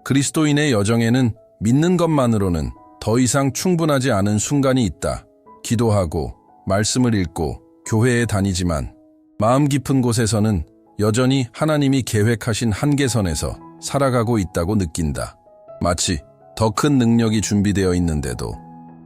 그리스도인의 여정에는 믿는 것만으로는 더 이상 충분하지 않은 순간이 있다. 기도하고 말씀을 읽고 교회에 다니지만 마음 깊은 곳에서는 여전히 하나님이 계획하신 한계선에서 살아가고 있다고 느낀다. 마치 더 큰 능력이 준비되어 있는데도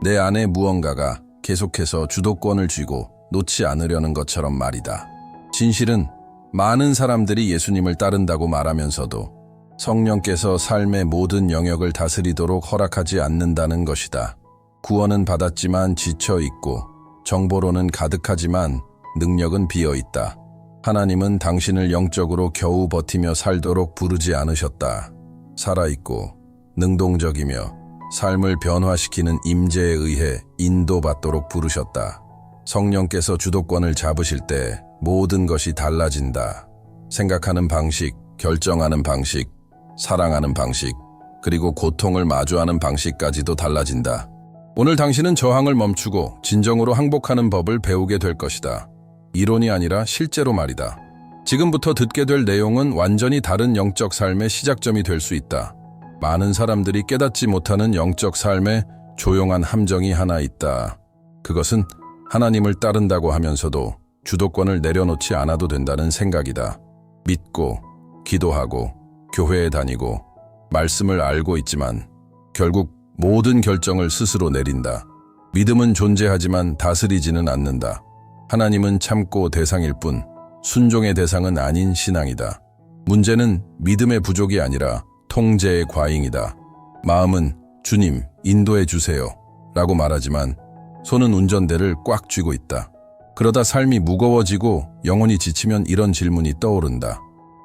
내 안에 무언가가 계속해서 주도권을 쥐고 놓지 않으려는 것처럼 말이다. 진실은 많은 사람들이 예수님을 따른다고 말하면서도 성령께서 삶의 모든 영역을 다스리도록 허락하지 않는다는 것이다. 구원은 받았지만 지쳐 있고 정보로는 가득하지만 능력은 비어 있다. 하나님은 당신을 영적으로 겨우 버티며 살도록 부르지 않으셨다. 살아있고 능동적이며 삶을 변화시키는 임재에 의해 인도받도록 부르셨다. 성령께서 주도권을 잡으실 때 모든 것이 달라진다. 생각하는 방식, 결정하는 방식, 사랑하는 방식, 그리고 고통을 마주하는 방식까지도 달라진다. 오늘 당신은 저항을 멈추고 진정으로 항복하는 법을 배우게 될 것이다. 이론이 아니라 실제로 말이다. 지금부터 듣게 될 내용은 완전히 다른 영적 삶의 시작점이 될 수 있다. 많은 사람들이 깨닫지 못하는 영적 삶의 조용한 함정이 하나 있다. 그것은 하나님을 따른다고 하면서도 주도권을 내려놓지 않아도 된다는 생각이다. 믿고, 기도하고, 교회에 다니고, 말씀을 알고 있지만 결국 모든 결정을 스스로 내린다. 믿음은 존재하지만 다스리지는 않는다. 하나님은 참고 대상일 뿐 순종의 대상은 아닌 신앙이다. 문제는 믿음의 부족이 아니라 통제의 과잉이다. 마음은 주님, 인도해 주세요 라고 말하지만 손은 운전대를 꽉 쥐고 있다. 그러다 삶이 무거워지고 영혼이 지치면 이런 질문이 떠오른다.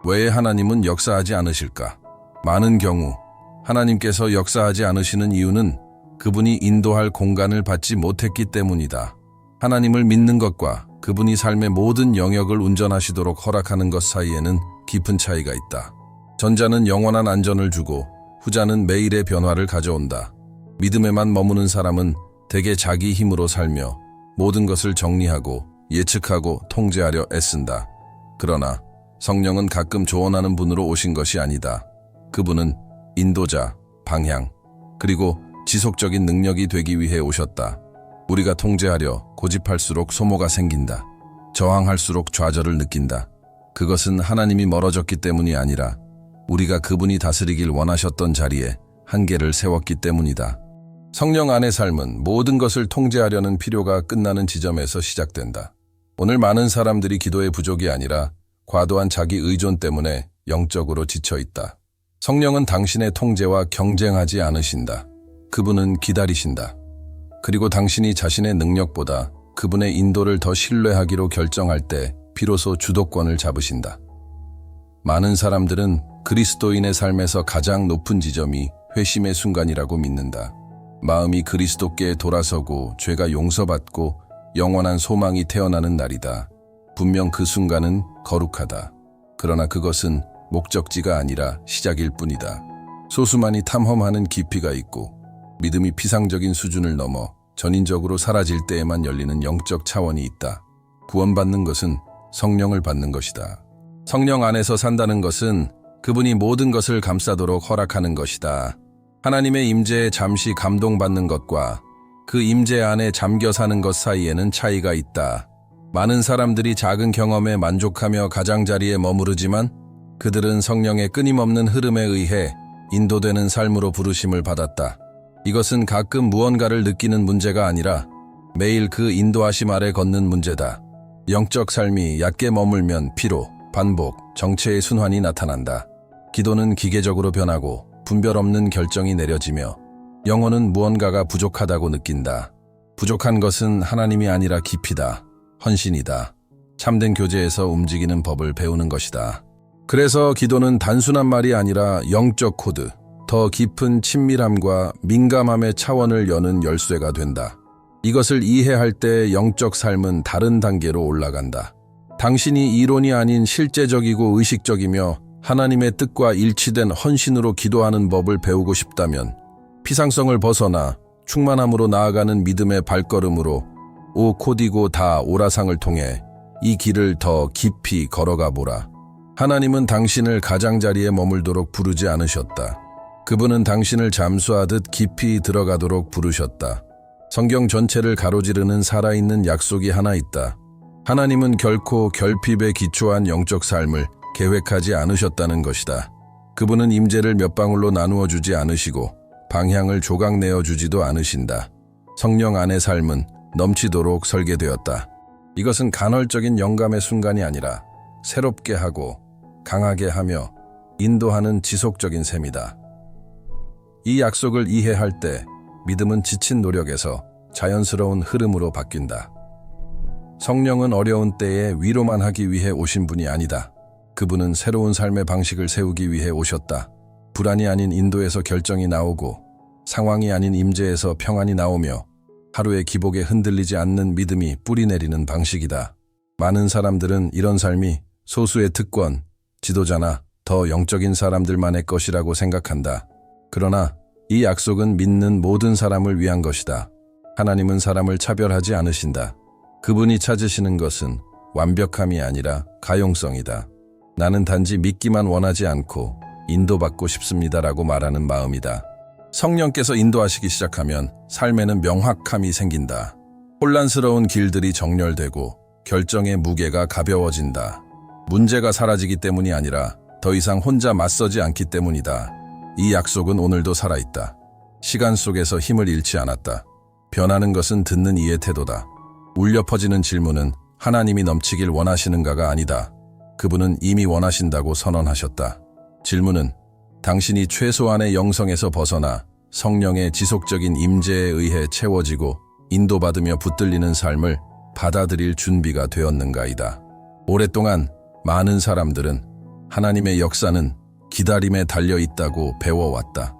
왜 하나님은 역사하지 않으실까? 많은 경우 하나님께서 역사하지 않으시는 이유는 그분이 인도할 공간을 받지 못했기 때문이다. 하나님을 믿는 것과 그분이 삶의 모든 영역을 운전하시도록 허락하는 것 사이에는 깊은 차이가 있다. 전자는 영원한 안전을 주고 후자는 매일의 변화를 가져온다. 믿음에만 머무는 사람은 대개 자기 힘으로 살며 모든 것을 정리하고 예측하고 통제하려 애쓴다. 그러나 성령은 가끔 조언하는 분으로 오신 것이 아니다. 그분은 인도자, 방향, 그리고 지속적인 능력이 되기 위해 오셨다. 우리가 통제하려 고집할수록 소모가 생긴다. 저항할수록 좌절을 느낀다. 그것은 하나님이 멀어졌기 때문이 아니라 우리가 그분이 다스리길 원하셨던 자리에 한계를 세웠기 때문이다. 성령 안의 삶은 모든 것을 통제하려는 필요가 끝나는 지점에서 시작된다. 오늘 많은 사람들이 기도의 부족이 아니라 과도한 자기 의존 때문에 영적으로 지쳐 있다. 성령은 당신의 통제와 경쟁하지 않으신다. 그분은 기다리신다. 그리고 당신이 자신의 능력보다 그분의 인도를 더 신뢰하기로 결정할 때 비로소 주도권을 잡으신다. 많은 사람들은 그리스도인의 삶에서 가장 높은 지점이 회심의 순간이라고 믿는다. 마음이 그리스도께 돌아서고 죄가 용서받고 영원한 소망이 태어나는 날이다. 분명 그 순간은 거룩하다. 그러나 그것은 목적지가 아니라 시작일 뿐이다. 소수만이 탐험하는 깊이가 있고 믿음이 피상적인 수준을 넘어 전인적으로 사라질 때에만 열리는 영적 차원이 있다. 구원받는 것은 성령을 받는 것이다. 성령 안에서 산다는 것은 그분이 모든 것을 감싸도록 허락하는 것이다. 하나님의 임재에 잠시 감동받는 것과 그 임재 안에 잠겨 사는 것 사이에는 차이가 있다. 많은 사람들이 작은 경험에 만족하며 가장자리에 머무르지만 그들은 성령의 끊임없는 흐름에 의해 인도되는 삶으로 부르심을 받았다. 이것은 가끔 무언가를 느끼는 문제가 아니라 매일 그 인도하심 아래 걷는 문제다. 영적 삶이 얕게 머물면 피로, 반복, 정체의 순환이 나타난다. 기도는 기계적으로 변하고 분별 없는 결정이 내려지며 영혼은 무언가가 부족하다고 느낀다. 부족한 것은 하나님이 아니라 깊이다. 헌신이다. 참된 교제에서 움직이는 법을 배우는 것이다. 그래서 기도는 단순한 말이 아니라 영적 코드, 더 깊은 친밀함과 민감함의 차원을 여는 열쇠가 된다. 이것을 이해할 때 영적 삶은 다른 단계로 올라간다. 당신이 이론이 아닌 실제적이고 의식적이며 하나님의 뜻과 일치된 헌신으로 기도하는 법을 배우고 싶다면 피상성을 벗어나 충만함으로 나아가는 믿음의 발걸음으로 오 코디고 다 오라상을 통해 이 길을 더 깊이 걸어가 보라. 하나님은 당신을 가장자리에 머물도록 부르지 않으셨다. 그분은 당신을 잠수하듯 깊이 들어가도록 부르셨다. 성경 전체를 가로지르는 살아있는 약속이 하나 있다. 하나님은 결코 결핍에 기초한 영적 삶을 계획하지 않으셨다는 것이다. 그분은 임재를 몇 방울로 나누어 주지 않으시고 방향을 조각내어 주지도 않으신다. 성령 안의 삶은 넘치도록 설계되었다. 이것은 간헐적인 영감의 순간이 아니라 새롭게 하고 강하게 하며 인도하는 지속적인 셈이다. 이 약속을 이해할 때 믿음은 지친 노력에서 자연스러운 흐름으로 바뀐다. 성령은 어려운 때에 위로만 하기 위해 오신 분이 아니다. 그분은 새로운 삶의 방식을 세우기 위해 오셨다. 불안이 아닌 인도에서 결정이 나오고 상황이 아닌 임재에서 평안이 나오며 하루의 기복에 흔들리지 않는 믿음이 뿌리내리는 방식이다. 많은 사람들은 이런 삶이 소수의 특권, 지도자나 더 영적인 사람들만의 것이라고 생각한다. 그러나 이 약속은 믿는 모든 사람을 위한 것이다. 하나님은 사람을 차별하지 않으신다. 그분이 찾으시는 것은 완벽함이 아니라 가용성이다. 나는 단지 믿기만 원하지 않고 인도받고 싶습니다라고 말하는 마음이다. 성령께서 인도하시기 시작하면 삶에는 명확함이 생긴다. 혼란스러운 길들이 정렬되고 결정의 무게가 가벼워진다. 문제가 사라지기 때문이 아니라 더 이상 혼자 맞서지 않기 때문이다. 이 약속은 오늘도 살아있다. 시간 속에서 힘을 잃지 않았다. 변하는 것은 듣는 이의 태도다. 울려 퍼지는 질문은 하나님이 넘치길 원하시는가가 아니다. 그분은 이미 원하신다고 선언하셨다. 질문은 당신이 최소한의 영성에서 벗어나 성령의 지속적인 임재에 의해 채워지고 인도받으며 붙들리는 삶을 받아들일 준비가 되었는가이다. 오랫동안 많은 사람들은 하나님의 역사는 기다림에 달려있다고 배워왔다.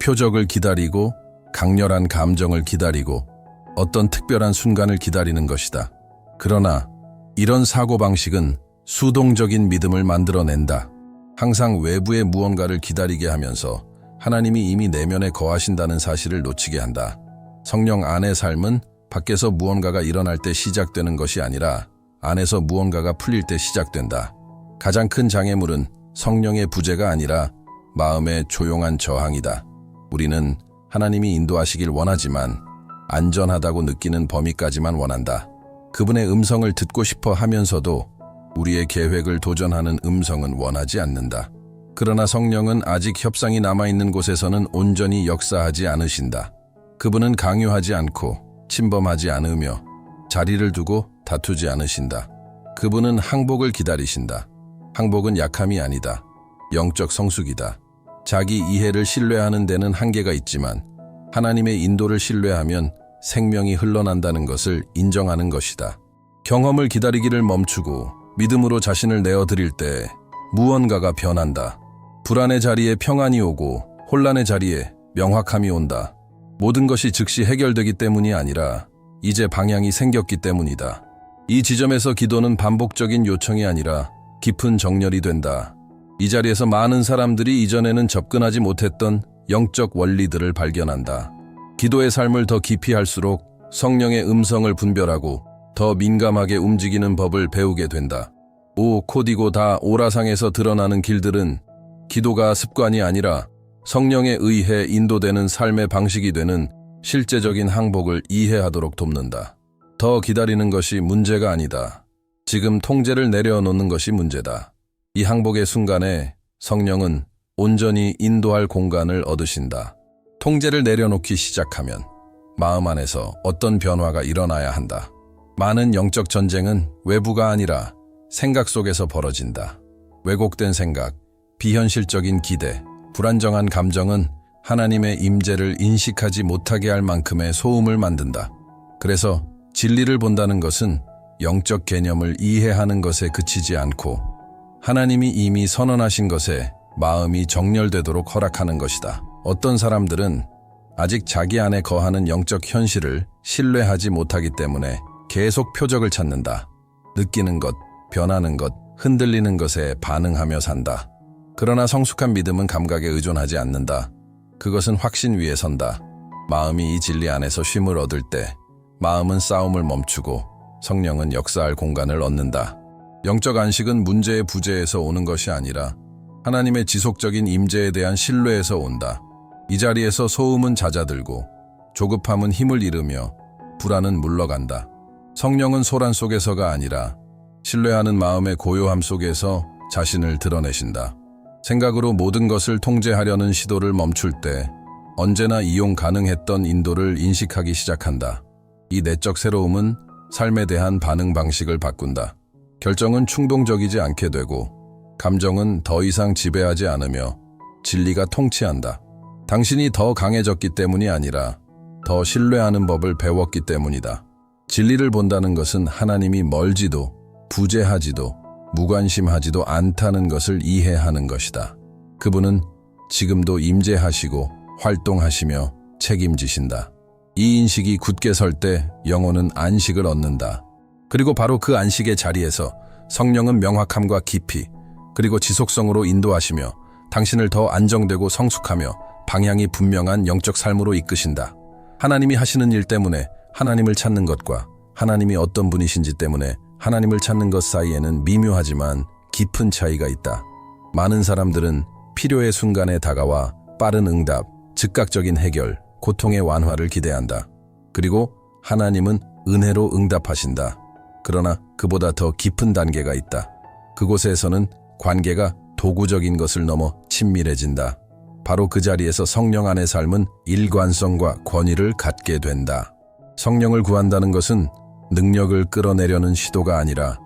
표적을 기다리고 강렬한 감정을 기다리고 어떤 특별한 순간을 기다리는 것이다. 그러나 이런 사고방식은 수동적인 믿음을 만들어낸다. 항상 외부의 무언가를 기다리게 하면서 하나님이 이미 내면에 거하신다는 사실을 놓치게 한다. 성령 안의 삶은 밖에서 무언가가 일어날 때 시작되는 것이 아니라 안에서 무언가가 풀릴 때 시작된다. 가장 큰 장애물은 성령의 부재가 아니라 마음의 조용한 저항이다. 우리는 하나님이 인도하시길 원하지만 안전하다고 느끼는 범위까지만 원한다. 그분의 음성을 듣고 싶어 하면서도 우리의 계획을 도전하는 음성은 원하지 않는다. 그러나 성령은 아직 협상이 남아있는 곳에서는 온전히 역사하지 않으신다. 그분은 강요하지 않고 침범하지 않으며 자리를 두고 다투지 않으신다. 그분은 항복을 기다리신다. 항복은 약함이 아니다. 영적 성숙이다. 자기 이해를 신뢰하는 데는 한계가 있지만 하나님의 인도를 신뢰하면 생명이 흘러난다는 것을 인정하는 것이다. 경험을 기다리기를 멈추고 믿음으로 자신을 내어드릴 때 무언가가 변한다. 불안의 자리에 평안이 오고 혼란의 자리에 명확함이 온다. 모든 것이 즉시 해결되기 때문이 아니라 이제 방향이 생겼기 때문이다. 이 지점에서 기도는 반복적인 요청이 아니라 깊은 정렬이 된다. 이 자리에서 많은 사람들이 이전에는 접근하지 못했던 영적 원리들을 발견한다. 기도의 삶을 더 깊이 할수록 성령의 음성을 분별하고 더 민감하게 움직이는 법을 배우게 된다. 오 코디고 다 오라상에서 드러나는 길들은 기도가 습관이 아니라 성령에 의해 인도되는 삶의 방식이 되는 실제적인 항복을 이해하도록 돕는다. 더 기다리는 것이 문제가 아니다. 지금 통제를 내려놓는 것이 문제다. 이 항복의 순간에 성령은 온전히 인도할 공간을 얻으신다. 통제를 내려놓기 시작하면 마음 안에서 어떤 변화가 일어나야 한다. 많은 영적 전쟁은 외부가 아니라 생각 속에서 벌어진다. 왜곡된 생각, 비현실적인 기대, 불안정한 감정은 하나님의 임재를 인식하지 못하게 할 만큼의 소음을 만든다. 그래서 진리를 본다는 것은 영적 개념을 이해하는 것에 그치지 않고 하나님이 이미 선언하신 것에 마음이 정렬되도록 허락하는 것이다. 어떤 사람들은 아직 자기 안에 거하는 영적 현실을 신뢰하지 못하기 때문에 계속 표적을 찾는다. 느끼는 것, 변하는 것, 흔들리는 것에 반응하며 산다. 그러나 성숙한 믿음은 감각에 의존하지 않는다. 그것은 확신 위에 선다. 마음이 이 진리 안에서 쉼을 얻을 때 마음은 싸움을 멈추고 성령은 역사할 공간을 얻는다. 영적 안식은 문제의 부재에서 오는 것이 아니라 하나님의 지속적인 임재에 대한 신뢰에서 온다. 이 자리에서 소음은 잦아들고 조급함은 힘을 잃으며 불안은 물러간다. 성령은 소란 속에서가 아니라 신뢰하는 마음의 고요함 속에서 자신을 드러내신다. 생각으로 모든 것을 통제하려는 시도를 멈출 때 언제나 이용 가능했던 인도를 인식하기 시작한다. 이 내적 새로움은 삶에 대한 반응 방식을 바꾼다. 결정은 충동적이지 않게 되고 감정은 더 이상 지배하지 않으며 진리가 통치한다. 당신이 더 강해졌기 때문이 아니라 더 신뢰하는 법을 배웠기 때문이다. 진리를 본다는 것은 하나님이 멀지도 부재하지도 무관심하지도 않다는 것을 이해하는 것이다. 그분은 지금도 임재하시고 활동하시며 책임지신다. 이 인식이 굳게 설 때 영혼은 안식을 얻는다. 그리고 바로 그 안식의 자리에서 성령은 명확함과 깊이 그리고 지속성으로 인도하시며 당신을 더 안정되고 성숙하며 방향이 분명한 영적 삶으로 이끄신다. 하나님이 하시는 일 때문에 하나님을 찾는 것과 하나님이 어떤 분이신지 때문에 하나님을 찾는 것 사이에는 미묘하지만 깊은 차이가 있다. 많은 사람들은 필요의 순간에 다가와 빠른 응답, 즉각적인 해결, 고통의 완화를 기대한다. 그리고 하나님은 은혜로 응답하신다. 그러나 그보다 더 깊은 단계가 있다. 그곳에서는 관계가 도구적인 것을 넘어 친밀해진다. 바로 그 자리에서 성령 안의 삶은 일관성과 권위를 갖게 된다. 성령을 구한다는 것은 능력을 끌어내려는 시도가 아니라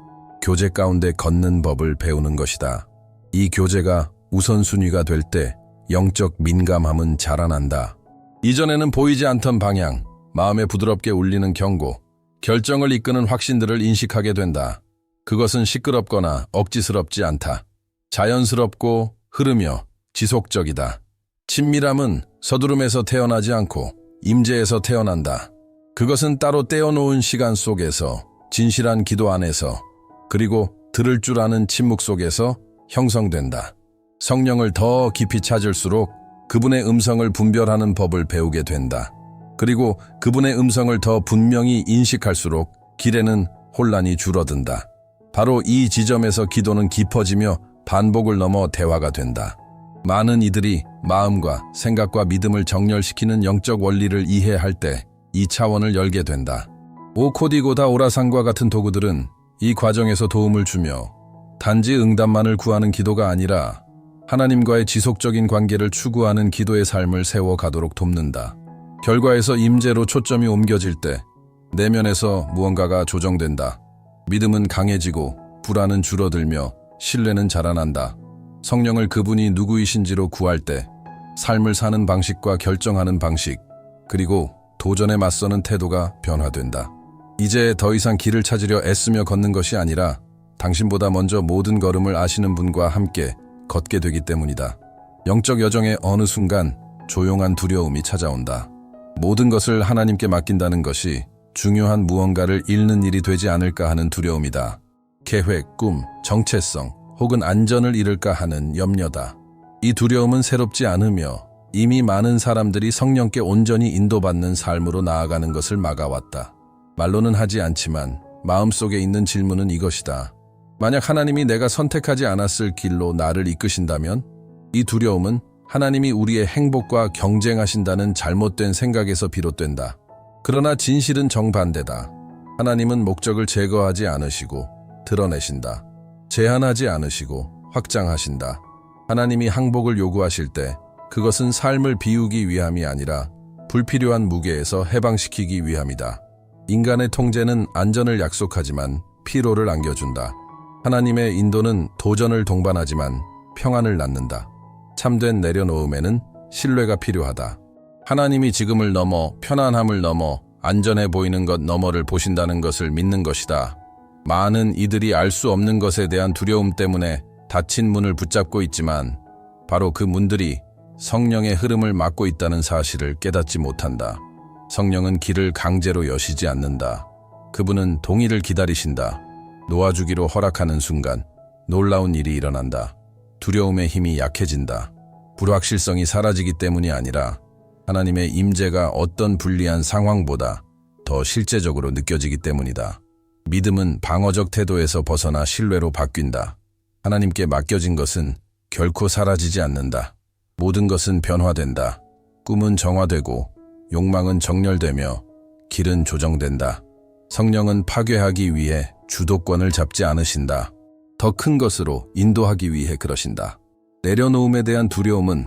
교제 가운데 걷는 법을 배우는 것이다. 이 교제가 우선순위가 될 때 영적 민감함은 자라난다. 이전에는 보이지 않던 방향, 마음에 부드럽게 울리는 경고, 결정을 이끄는 확신들을 인식하게 된다. 그것은 시끄럽거나 억지스럽지 않다. 자연스럽고 흐르며 지속적이다. 친밀함은 서두름에서 태어나지 않고 임재에서 태어난다. 그것은 따로 떼어놓은 시간 속에서, 진실한 기도 안에서, 그리고 들을 줄 아는 침묵 속에서 형성된다. 성령을 더 깊이 찾을수록 그분의 음성을 분별하는 법을 배우게 된다. 그리고 그분의 음성을 더 분명히 인식할수록 길에는 혼란이 줄어든다. 바로 이 지점에서 기도는 깊어지며 반복을 넘어 대화가 된다. 많은 이들이 마음과 생각과 믿음을 정렬시키는 영적 원리를 이해할 때 이 차원을 열게 된다. 오코디고다 오라상과 같은 도구들은 이 과정에서 도움을 주며 단지 응답만을 구하는 기도가 아니라 하나님과의 지속적인 관계를 추구하는 기도의 삶을 세워가도록 돕는다. 결과에서 임재로 초점이 옮겨질 때 내면에서 무언가가 조정된다. 믿음은 강해지고 불안은 줄어들며 신뢰는 자라난다. 성령을 그분이 누구이신지로 구할 때 삶을 사는 방식과 결정하는 방식, 그리고 도전에 맞서는 태도가 변화된다. 이제 더 이상 길을 찾으려 애쓰며 걷는 것이 아니라 당신보다 먼저 모든 걸음을 아시는 분과 함께 걷게 되기 때문이다. 영적 여정의 어느 순간 조용한 두려움이 찾아온다. 모든 것을 하나님께 맡긴다는 것이 중요한 무언가를 잃는 일이 되지 않을까 하는 두려움이다. 계획, 꿈, 정체성, 혹은 안전을 잃을까 하는 염려다. 이 두려움은 새롭지 않으며 이미 많은 사람들이 성령께 온전히 인도받는 삶으로 나아가는 것을 막아왔다. 말로는 하지 않지만 마음속에 있는 질문은 이것이다. 만약 하나님이 내가 선택하지 않았을 길로 나를 이끄신다면? 이 두려움은 하나님이 우리의 행복과 경쟁하신다는 잘못된 생각에서 비롯된다. 그러나 진실은 정반대다. 하나님은 목적을 제거하지 않으시고 드러내신다. 제한하지 않으시고 확장하신다. 하나님이 항복을 요구하실 때 그것은 삶을 비우기 위함이 아니라 불필요한 무게에서 해방시키기 위함이다. 인간의 통제는 안전을 약속하지만 피로를 안겨준다. 하나님의 인도는 도전을 동반하지만 평안을 낳는다. 참된 내려놓음에는 신뢰가 필요하다. 하나님이 지금을 넘어 편안함을 넘어 안전해 보이는 것 너머를 보신다는 것을 믿는 것이다. 많은 이들이 알 수 없는 것에 대한 두려움 때문에 닫힌 문을 붙잡고 있지만 바로 그 문들이 성령의 흐름을 막고 있다는 사실을 깨닫지 못한다. 성령은 길을 강제로 여시지 않는다. 그분은 동의를 기다리신다. 놓아주기로 허락하는 순간 놀라운 일이 일어난다. 두려움의 힘이 약해진다. 불확실성이 사라지기 때문이 아니라 하나님의 임재가 어떤 불리한 상황보다 더 실제적으로 느껴지기 때문이다. 믿음은 방어적 태도에서 벗어나 신뢰로 바뀐다. 하나님께 맡겨진 것은 결코 사라지지 않는다. 모든 것은 변화된다. 꿈은 정화되고 욕망은 정렬되며 길은 조정된다. 성령은 파괴하기 위해 주도권을 잡지 않으신다. 더 큰 것으로 인도하기 위해 그러신다. 내려놓음에 대한 두려움은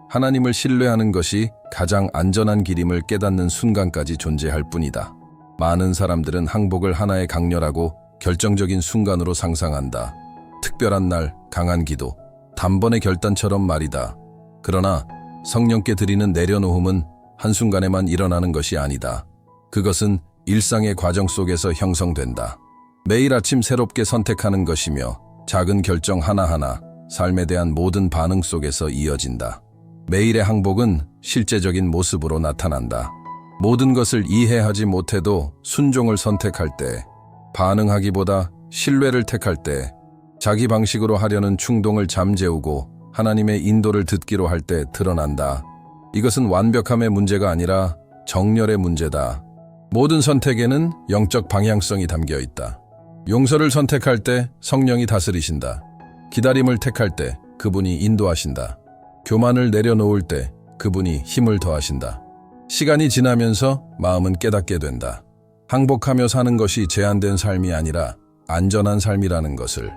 하나님을 신뢰하는 것이 가장 안전한 길임을 깨닫는 순간까지 존재할 뿐이다. 많은 사람들은 항복을 하나의 강렬하고 결정적인 순간으로 상상한다. 특별한 날, 강한 기도, 단번의 결단처럼 말이다. 그러나 성령께 드리는 내려놓음은 한순간에만 일어나는 것이 아니다. 그것은 일상의 과정 속에서 형성된다. 매일 아침 새롭게 선택하는 것이며 작은 결정 하나하나 삶에 대한 모든 반응 속에서 이어진다. 매일의 항복은 실제적인 모습으로 나타난다. 모든 것을 이해하지 못해도 순종을 선택할 때, 반응하기보다 신뢰를 택할 때, 자기 방식으로 하려는 충동을 잠재우고 하나님의 인도를 듣기로 할 때 드러난다. 이것은 완벽함의 문제가 아니라 정렬의 문제다. 모든 선택에는 영적 방향성이 담겨 있다. 용서를 선택할 때 성령이 다스리신다. 기다림을 택할 때 그분이 인도하신다. 교만을 내려놓을 때 그분이 힘을 더하신다. 시간이 지나면서 마음은 깨닫게 된다. 항복하며 사는 것이 제한된 삶이 아니라 안전한 삶이라는 것을.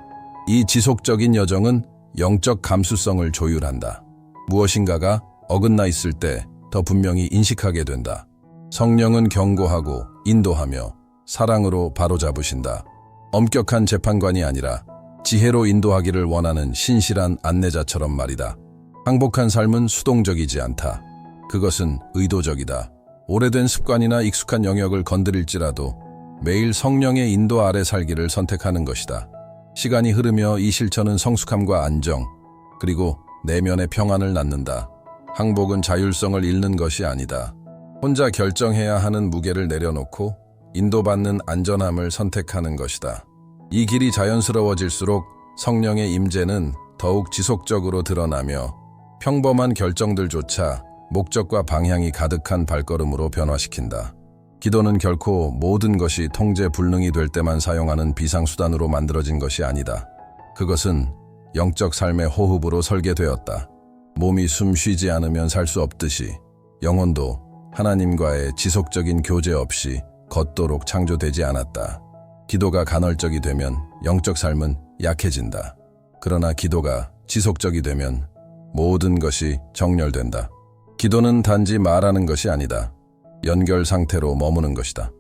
이 지속적인 여정은 영적 감수성을 조율한다. 무엇인가가 어긋나 있을 때 더 분명히 인식하게 된다. 성령은 경고하고 인도하며 사랑으로 바로잡으신다. 엄격한 재판관이 아니라 지혜로 인도하기를 원하는 신실한 안내자처럼 말이다. 항복한 삶은 수동적이지 않다. 그것은 의도적이다. 오래된 습관이나 익숙한 영역을 건드릴지라도 매일 성령의 인도 아래 살기를 선택하는 것이다. 시간이 흐르며 이 실천은 성숙함과 안정, 그리고 내면의 평안을 낳는다. 항복은 자율성을 잃는 것이 아니다. 혼자 결정해야 하는 무게를 내려놓고 인도받는 안전함을 선택하는 것이다. 이 길이 자연스러워질수록 성령의 임재는 더욱 지속적으로 드러나며 평범한 결정들조차 목적과 방향이 가득한 발걸음으로 변화시킨다. 기도는 결코 모든 것이 통제 불능이 될 때만 사용하는 비상수단으로 만들어진 것이 아니다. 그것은 영적 삶의 호흡으로 설계되었다. 몸이 숨 쉬지 않으면 살 수 없듯이 영혼도 하나님과의 지속적인 교제 없이 걷도록 창조되지 않았다. 기도가 간헐적이 되면 영적 삶은 약해진다. 그러나 기도가 지속적이 되면 모든 것이 정렬된다. 기도는 단지 말하는 것이 아니다. 연결 상태로 머무는 것이다.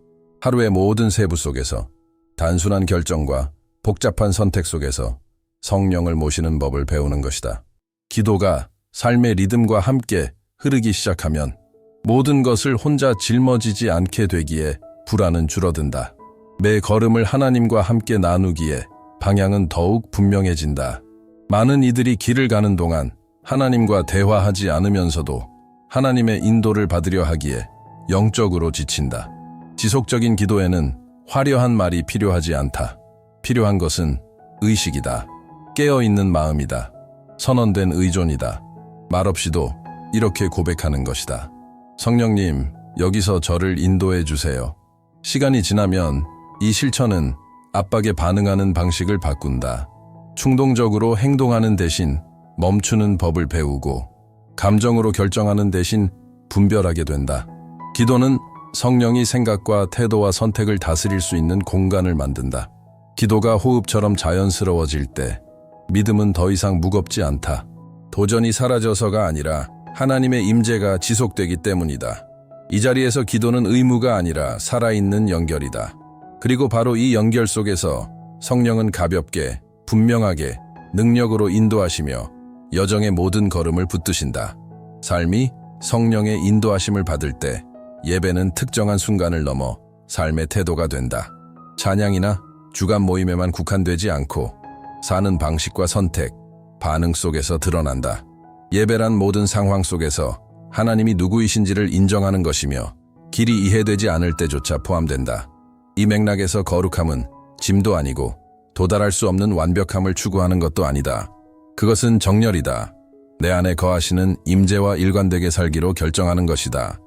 하루의 모든 세부 속에서 단순한 결정과 복잡한 선택 속에서 성령을 모시는 법을 배우는 것이다. 기도가 삶의 리듬과 함께 흐르기 시작하면 모든 것을 혼자 짊어지지 않게 되기에 불안은 줄어든다. 매 걸음을 하나님과 함께 나누기에 방향은 더욱 분명해진다. 많은 이들이 길을 가는 동안 하나님과 대화하지 않으면서도 하나님의 인도를 받으려 하기에 영적으로 지친다. 지속적인 기도에는 화려한 말이 필요하지 않다. 필요한 것은 의식이다. 깨어있는 마음이다. 선언된 의존이다. 말없이도 이렇게 고백하는 것이다. 성령님, 여기서 저를 인도해 주세요. 시간이 지나면 이 실천은 압박에 반응하는 방식을 바꾼다. 충동적으로 행동하는 대신 멈추는 법을 배우고 감정으로 결정하는 대신 분별하게 된다. 기도는 성령이 생각과 태도와 선택을 다스릴 수 있는 공간을 만든다. 기도가 호흡처럼 자연스러워질 때 믿음은 더 이상 무겁지 않다. 도전이 사라져서가 아니라 하나님의 임재가 지속되기 때문이다. 이 자리에서 기도는 의무가 아니라 살아있는 연결이다. 그리고 바로 이 연결 속에서 성령은 가볍게, 분명하게, 능력으로 인도하시며 여정의 모든 걸음을 붙드신다. 삶이 성령의 인도하심을 받을 때 예배는 특정한 순간을 넘어 삶의 태도가 된다. 찬양이나 주간 모임에만 국한되지 않고 사는 방식과 선택, 반응 속에서 드러난다. 예배란 모든 상황 속에서 하나님이 누구이신지를 인정하는 것이며 길이 이해되지 않을 때조차 포함된다. 이 맥락에서 거룩함은 짐도 아니고 도달할 수 없는 완벽함을 추구하는 것도 아니다. 그것은 정렬이다. 내 안에 거하시는 임재와 일관되게 살기로 결정하는 것이다.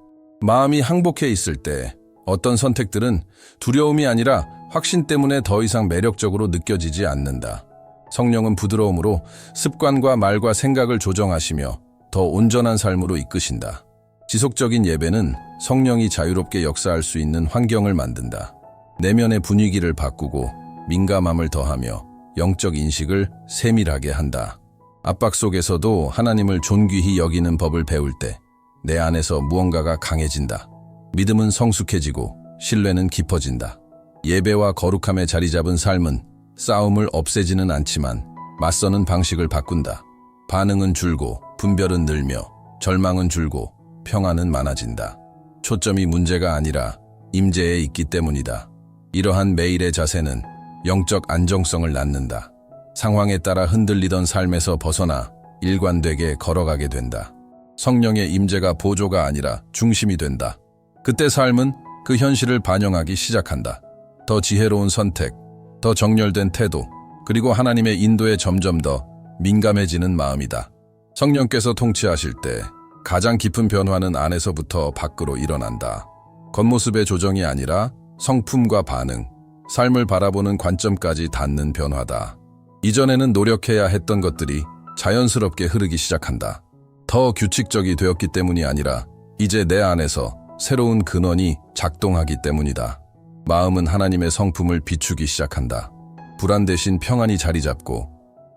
마음이 항복해 있을 때 어떤 선택들은 두려움이 아니라 확신 때문에 더 이상 매력적으로 느껴지지 않는다. 성령은 부드러움으로 습관과 말과 생각을 조정하시며 더 온전한 삶으로 이끄신다. 지속적인 예배는 성령이 자유롭게 역사할 수 있는 환경을 만든다. 내면의 분위기를 바꾸고 민감함을 더하며 영적 인식을 세밀하게 한다. 압박 속에서도 하나님을 존귀히 여기는 법을 배울 때 내 안에서 무언가가 강해진다. 믿음은 성숙해지고 신뢰는 깊어진다. 예배와 거룩함에 자리 잡은 삶은 싸움을 없애지는 않지만 맞서는 방식을 바꾼다. 반응은 줄고 분별은 늘며 절망은 줄고 평안은 많아진다. 초점이 문제가 아니라 임재에 있기 때문이다. 이러한 매일의 자세는 영적 안정성을 낳는다. 상황에 따라 흔들리던 삶에서 벗어나 일관되게 걸어가게 된다. 성령의 임재가 보조가 아니라 중심이 된다. 그때 삶은 그 현실을 반영하기 시작한다. 더 지혜로운 선택, 더 정렬된 태도, 그리고 하나님의 인도에 점점 더 민감해지는 마음이다. 성령께서 통치하실 때 가장 깊은 변화는 안에서부터 밖으로 일어난다. 겉모습의 조정이 아니라 성품과 반응, 삶을 바라보는 관점까지 닿는 변화다. 이전에는 노력해야 했던 것들이 자연스럽게 흐르기 시작한다. 더 규칙적이 되었기 때문이 아니라 이제 내 안에서 새로운 근원이 작동하기 때문이다. 마음은 하나님의 성품을 비추기 시작한다. 불안 대신 평안이 자리 잡고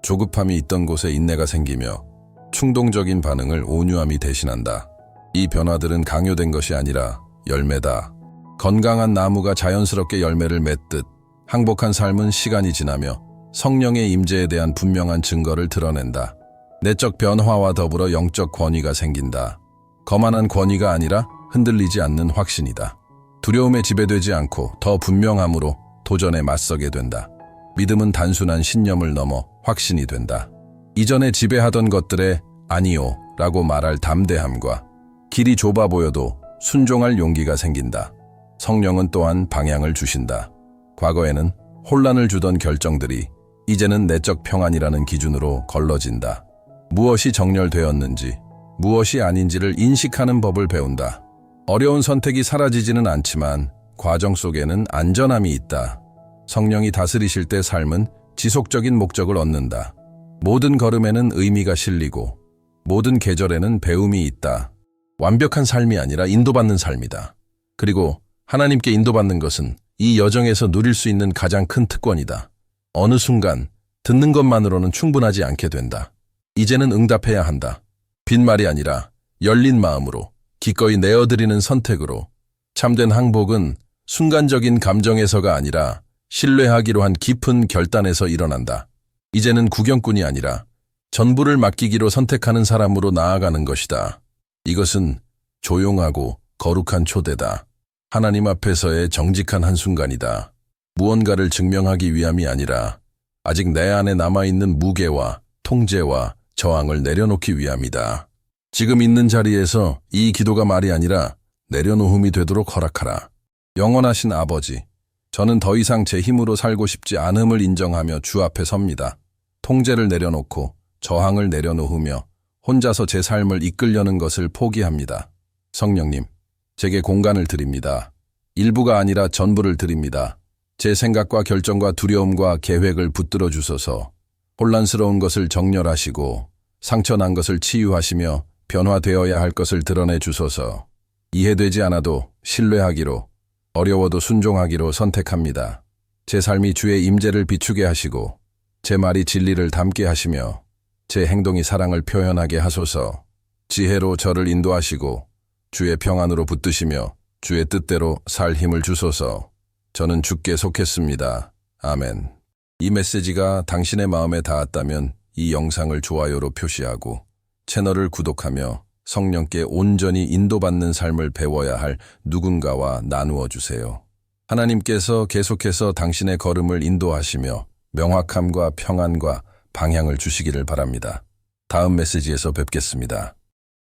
조급함이 있던 곳에 인내가 생기며 충동적인 반응을 온유함이 대신한다. 이 변화들은 강요된 것이 아니라 열매다. 건강한 나무가 자연스럽게 열매를 맺듯 항복한 삶은 시간이 지나며 성령의 임재에 대한 분명한 증거를 드러낸다. 내적 변화와 더불어 영적 권위가 생긴다. 거만한 권위가 아니라 흔들리지 않는 확신이다. 두려움에 지배되지 않고 더 분명함으로 도전에 맞서게 된다. 믿음은 단순한 신념을 넘어 확신이 된다. 이전에 지배하던 것들에 아니요 라고 말할 담대함과 길이 좁아 보여도 순종할 용기가 생긴다. 성령은 또한 방향을 주신다. 과거에는 혼란을 주던 결정들이 이제는 내적 평안이라는 기준으로 걸러진다. 무엇이 정렬되었는지, 무엇이 아닌지를 인식하는 법을 배운다. 어려운 선택이 사라지지는 않지만 과정 속에는 안전함이 있다. 성령이 다스리실 때 삶은 지속적인 목적을 얻는다. 모든 걸음에는 의미가 실리고 모든 계절에는 배움이 있다. 완벽한 삶이 아니라 인도받는 삶이다. 그리고 하나님께 인도받는 것은 이 여정에서 누릴 수 있는 가장 큰 특권이다. 어느 순간 듣는 것만으로는 충분하지 않게 된다. 이제는 응답해야 한다. 빈말이 아니라 열린 마음으로 기꺼이 내어드리는 선택으로. 참된 항복은 순간적인 감정에서가 아니라 신뢰하기로 한 깊은 결단에서 일어난다. 이제는 구경꾼이 아니라 전부를 맡기기로 선택하는 사람으로 나아가는 것이다. 이것은 조용하고 거룩한 초대다. 하나님 앞에서의 정직한 한순간이다. 무언가를 증명하기 위함이 아니라 아직 내 안에 남아있는 무게와 통제와 저항을 내려놓기 위함이다. 지금 있는 자리에서 이 기도가 말이 아니라 내려놓음이 되도록 허락하라. 영원하신 아버지, 저는 더 이상 제 힘으로 살고 싶지 않음을 인정하며 주 앞에 섭니다. 통제를 내려놓고 저항을 내려놓으며 혼자서 제 삶을 이끌려는 것을 포기합니다. 성령님, 제게 공간을 드립니다. 일부가 아니라 전부를 드립니다. 제 생각과 결정과 두려움과 계획을 붙들어 주소서. 혼란스러운 것을 정렬하시고 상처난 것을 치유하시며 변화되어야 할 것을 드러내 주소서. 이해되지 않아도 신뢰하기로, 어려워도 순종하기로 선택합니다. 제 삶이 주의 임재를 비추게 하시고 제 말이 진리를 담게 하시며 제 행동이 사랑을 표현하게 하소서. 지혜로 저를 인도하시고 주의 평안으로 붙드시며 주의 뜻대로 살 힘을 주소서. 저는 주께 속했습니다. 아멘. 이 메시지가 당신의 마음에 닿았다면 이 영상을 좋아요로 표시하고 채널을 구독하며 성령께 온전히 인도받는 삶을 배워야 할 누군가와 나누어 주세요. 하나님께서 계속해서 당신의 걸음을 인도하시며 명확함과 평안과 방향을 주시기를 바랍니다. 다음 메시지에서 뵙겠습니다.